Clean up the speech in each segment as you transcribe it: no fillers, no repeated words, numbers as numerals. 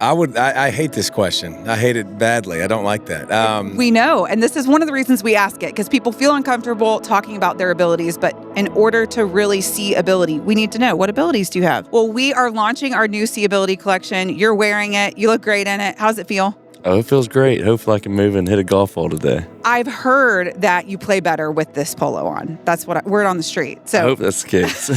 I hate this question. I hate it badly. I don't like that. We know, and this is one of the reasons we ask it, because people feel uncomfortable talking about their abilities, but in order to really see ability, we need to know, what abilities do you have? Well, we are launching our new SEEABILITY collection. You're wearing it. You look great in it. How's it feel? Oh, it feels great. Hopefully I can move and hit a golf ball today. I've heard that you play better with this polo on. That's what word on the street. I So hope that's the case.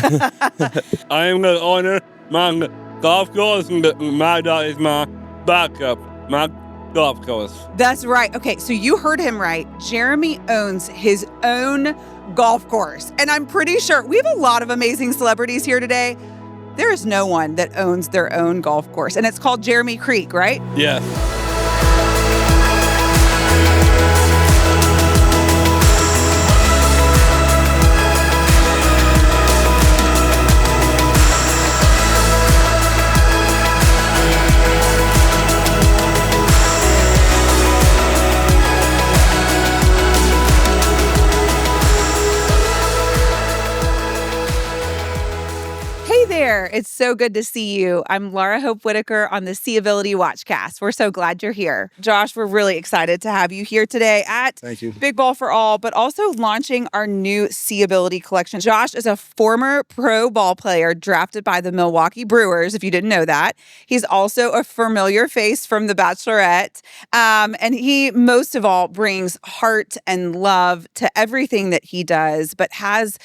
I am going to honor my golf course, and my dog is my backup, my golf course. that's right. Okay, so you heard him right. Jeremy owns his own golf course. And I'm pretty sure we have a lot of amazing celebrities here today. There is no one that owns their own golf course. And it's called Jeremy Creek, right? Yes. Hey there. It's so good to see you. I'm Laura Hope Whitaker on the SEEABILITY Watchcast. We're so glad you're here. Josh, we're really excited to have you here today at Thank you. Big Ball for All, but also launching our new SEEABILITY collection. Josh is a former pro ball player drafted by the Milwaukee Brewers, if you didn't know that. He's also a familiar face from The Bachelorette. And he, most of all, brings heart and love to everything that he does, but has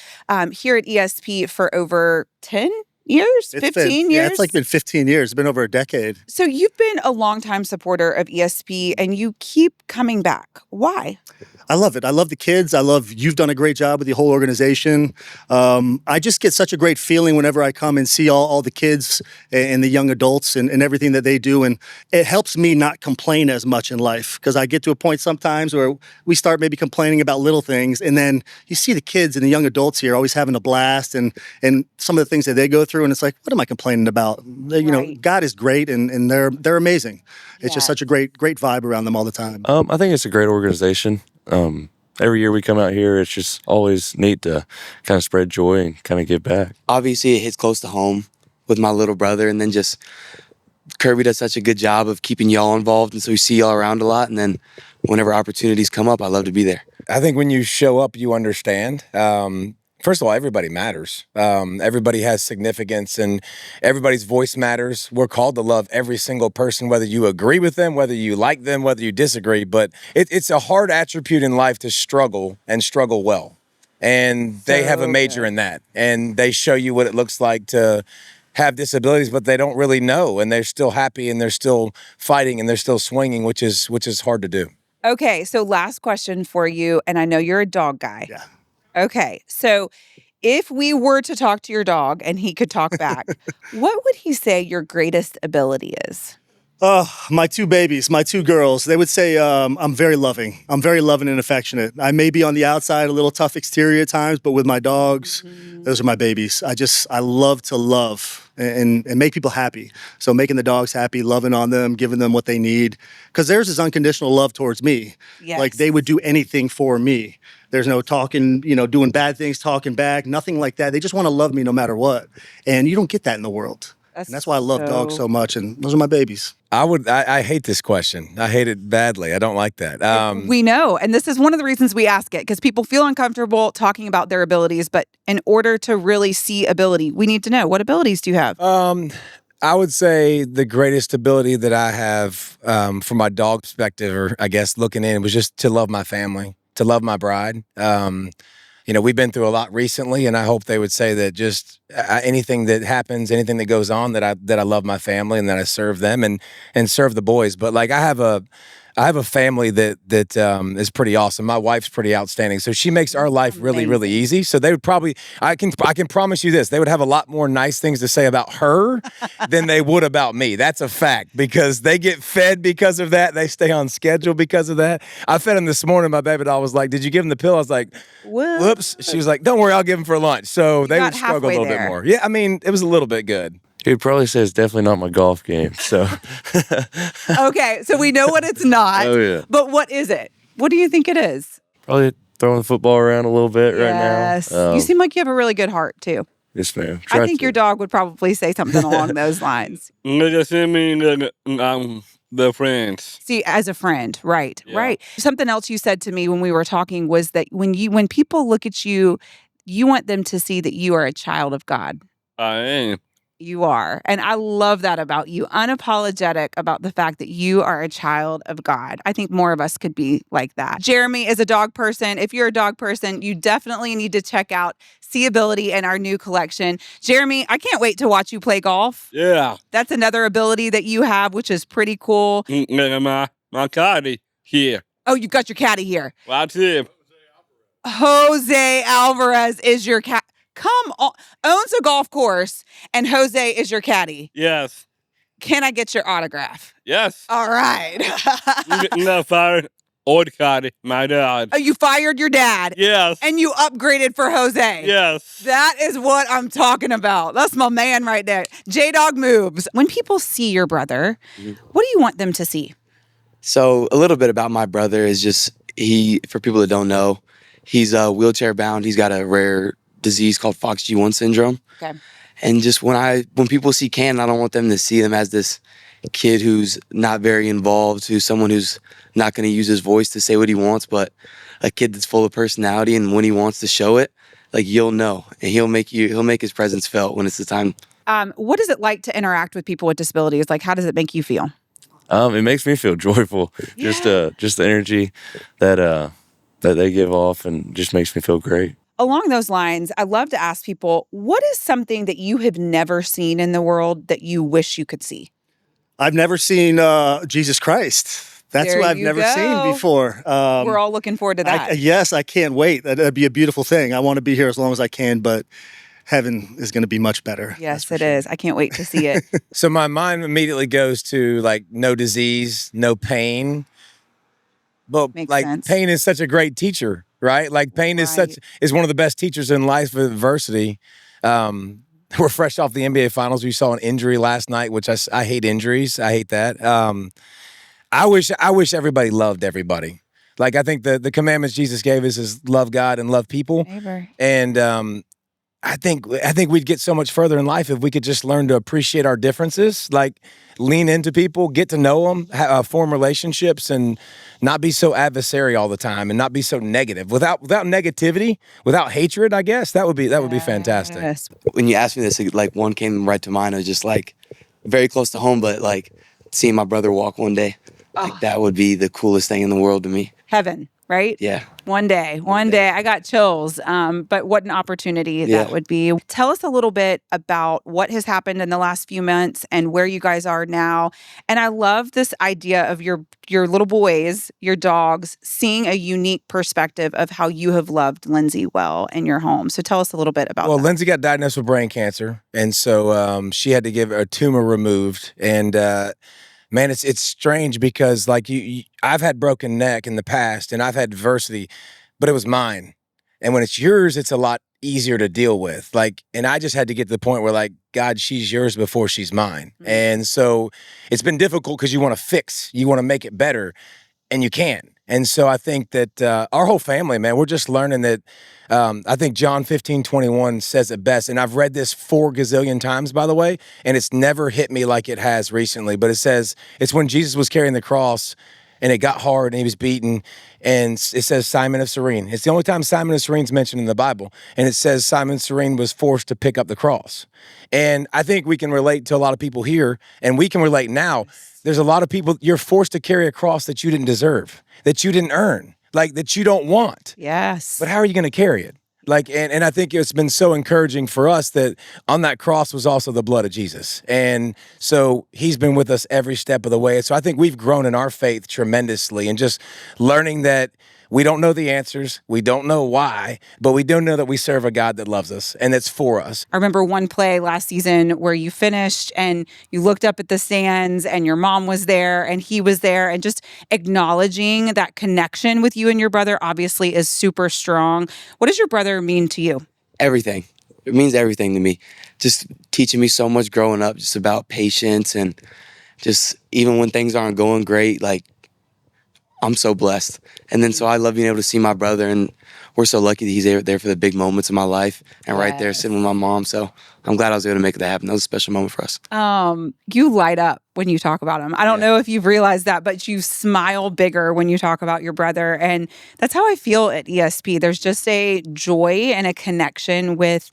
here at ESP for over 10 years, 15 years? Yeah, it's like been 15 years. It's been over a decade. So you've been a longtime supporter of ESP and you keep coming back. Why? I love it. I love the kids. You've done a great job with the whole organization. I just get such a great feeling whenever I come and see all the kids and the young adults and everything that they do. And it helps me not complain as much in life, because I get to a point sometimes where we start maybe complaining about little things. And then you see the kids and the young adults here always having a blast and some of the things that they go through. And it's like, what am I complaining about? You know, God is great and they're amazing. It's just such a great vibe around them all the time. I think it's a great organization. Every year we come out here, it's just always neat to kind of spread joy and kind of give back. Obviously, it hits close to home with my little brother, and then just Kirby does such a good job of keeping y'all involved, and so we see y'all around a lot, and then whenever opportunities come up, I love to be there. I think when you show up, you understand. First of all, everybody matters. Everybody has significance and everybody's voice matters. We're called to love every single person, whether you agree with them, whether you like them, whether you disagree. But it's a hard attribute in life to struggle and struggle well. And they have a major in that. And they show you what it looks like to have disabilities, but they don't really know. And they're still happy and they're still fighting and they're still swinging, which is hard to do. Okay, so last question for you, and I know you're a dog guy. Yeah. Okay, so if we were to talk to your dog and he could talk back, what would he say your greatest ability is? My two babies, my two girls, they would say I'm very loving. I'm very loving and affectionate. I may be on the outside, a little tough exterior at times, but with my dogs, those are my babies. I love to love and make people happy. So making the dogs happy, loving on them, giving them what they need. Because theirs is unconditional love towards me. Yes. Like they would do anything for me. There's no talking, doing bad things, talking back, nothing like that. They just want to love me no matter what. And you don't get that in the world. And that's why I love dogs so much. And those are my babies. I hate this question. I hate it badly. I don't like that. We know, and this is one of the reasons we ask it, because people feel uncomfortable talking about their abilities, but in order to really see ability, we need to know, what abilities do you have? I would say the greatest ability that I have from my dog perspective, or I guess looking in, was just to love my family, to love my bride. We've been through a lot recently, and I hope they would say that just anything that happens, anything that goes on, that I love my family and that I serve them and serve the boys. But like I have a family that is pretty awesome. My wife's pretty outstanding, so she makes our life really, really easy. So they would probably, I can promise you this, they would have a lot more nice things to say about her than they would about me. That's a fact, because they get fed because of that. They stay on schedule because of that. I fed him this morning. My baby doll was like, "Did you give him the pill?" I was like, "Whoops." She was like, "Don't worry, I'll give him for lunch." So they would struggle a little bit more. Yeah, I mean, it was a little bit good. He'd probably say it's definitely not my golf game. So Okay, so we know what it's not. Oh, yeah. But what is it? What do you think it is? probably throwing the football around a little bit right now. Yes. You seem like you have a really good heart, too. Yes, ma'am. I think your dog would probably say something along those lines. Just send me the friends. See, as a friend, right, Yeah. right. Something else you said to me when we were talking was that when people look at you, you want them to see that you are a child of God. I am. You are. And I love that about you. Unapologetic about the fact that you are a child of God. I think more of us could be like that. Jeremy is a dog person. If you're a dog person, you definitely need to check out SEEABILITY and our new collection. Jeremy, I can't wait to watch you play golf. Yeah. That's another ability that you have, which is pretty cool. My caddy here. Oh, you got your caddy here. That's him. Jose Alvarez is your cat. Come on. Owns a golf course, and Jose is your caddy. Yes. Can I get your autograph? Yes. All right. No, fire. Old caddy. My dad. Oh, you fired your dad. Yes. And you upgraded for Jose. Yes. That is what I'm talking about. That's my man right there. J-Dog moves. When people see your brother, what do you want them to see? So a little bit about my brother is just for people that don't know, he's wheelchair bound. He's got a rare disease called FOXG1 syndrome. Okay. And just when people see Cannon, I don't want them to see him as this kid who's not very involved, who's someone who's not going to use his voice to say what he wants, but a kid that's full of personality. And when he wants to show it, like, you'll know, and he'll make his presence felt when it's the time. What is it like to interact with people with disabilities? Like, how does it make you feel? It makes me feel joyful. Yeah. Just the energy that they give off, and just makes me feel great. Along those lines, I love to ask people, what is something that you have never seen in the world that you wish you could see? I've never seen Jesus Christ. That's There what I've you never go. seen before. We're all looking forward to that. Yes, I can't wait. That'd be a beautiful thing. I want to be here as long as I can, but heaven is going to be much better. Yes, it is. I can't wait to see it. So my mind immediately goes to like no disease, no pain. But Makes like sense. pain is such a great teacher, right? Like pain is one of the best teachers in life with adversity. We're fresh off the NBA Finals. We saw an injury last night, which I hate injuries. I hate that. I wish everybody loved everybody. Like, I think the commandments Jesus gave us is love God and love people. Neighbor. And I think we'd get so much further in life if we could just learn to appreciate our differences, like lean into people, get to know them, form relationships, and not be so adversary all the time, and not be so negative. Without negativity, without hatred, I guess that would be fantastic. Yes. When you asked me this, like, one came right to mind. It was just like very close to home, but like seeing my brother walk one day, like that would be the coolest thing in the world to me. Heaven, right? Yeah. One day. I got chills. But what an opportunity that would be. Tell us a little bit about what has happened in the last few months and where you guys are now. And I love this idea of your little boys, your dogs, seeing a unique perspective of how you have loved Lindsay well in your home. So tell us a little bit about that. Lindsay got diagnosed with brain cancer, and so she had to get a tumor removed. And man, it's strange because like I've had broken neck in the past, and I've had adversity, but it was mine. And when it's yours, it's a lot easier to deal with. Like, and I just had to get to the point where like, God, she's yours before she's mine. Mm-hmm. And so it's been difficult because you want to fix, you want to make it better, and you can't. And so I think that our whole family, man, we're just learning that. I think John 15:21 says it best. And I've read this 4 gazillion times, by the way, and it's never hit me like it has recently. But it says, it's when Jesus was carrying the cross and it got hard and he was beaten. And it says Simon of Cyrene. It's the only time Simon of Cyrene's mentioned in the Bible. And it says Simon of Cyrene was forced to pick up the cross. And I think we can relate to a lot of people here, and we can relate now. There's a lot of people, you're forced to carry a cross that you didn't deserve, that you didn't earn, like that you don't want. Yes. But how are you going to carry it? Like, and I think it's been so encouraging for us that on that cross was also the blood of Jesus. And so he's been with us every step of the way. So I think we've grown in our faith tremendously, and just learning that we don't know the answers. We don't know why, but we do know that we serve a God that loves us and that's for us. I remember one play last season where you finished and you looked up at the stands and your mom was there and he was there, and just acknowledging that connection with you and your brother obviously is super strong. What does your brother mean to you? Everything. It means everything to me. Just teaching me so much growing up, just about patience, and just even when things aren't going great, like, I'm so blessed. And then so I love being able to see my brother, and we're so lucky that he's there for the big moments of my life and right there sitting with my mom. So I'm glad I was able to make that happen. That was a special moment for us. You light up when you talk about him. I don't know if you've realized that, but you smile bigger when you talk about your brother. And that's how I feel at ESP. There's just a joy and a connection with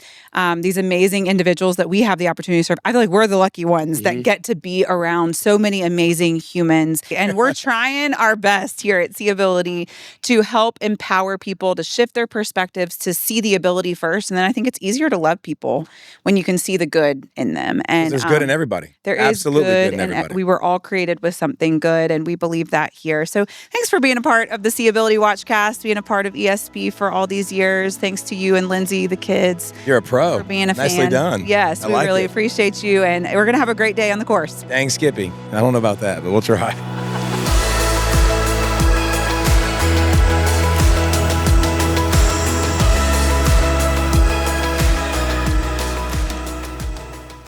these amazing individuals that we have the opportunity to serve. I feel like we're the lucky ones that get to be around so many amazing humans. And we're trying our best here at SEEABILITY to help empower people to shift their perspectives, to see the ability first. And then I think it's easier to love people when you can see the good in them. And there's good in everybody. There is absolutely good in everybody. We were all created with something good, and we believe that here. So thanks for being a part of the SEEABILITY Watchcast, being a part of ESP for all these years. Thanks to you and Lindsay, the kids. You're a pro. For being a fan. Nicely done. Yes, we really appreciate you, and we're going to have a great day on the course. Dang, Skippy. I don't know about that, but we'll try.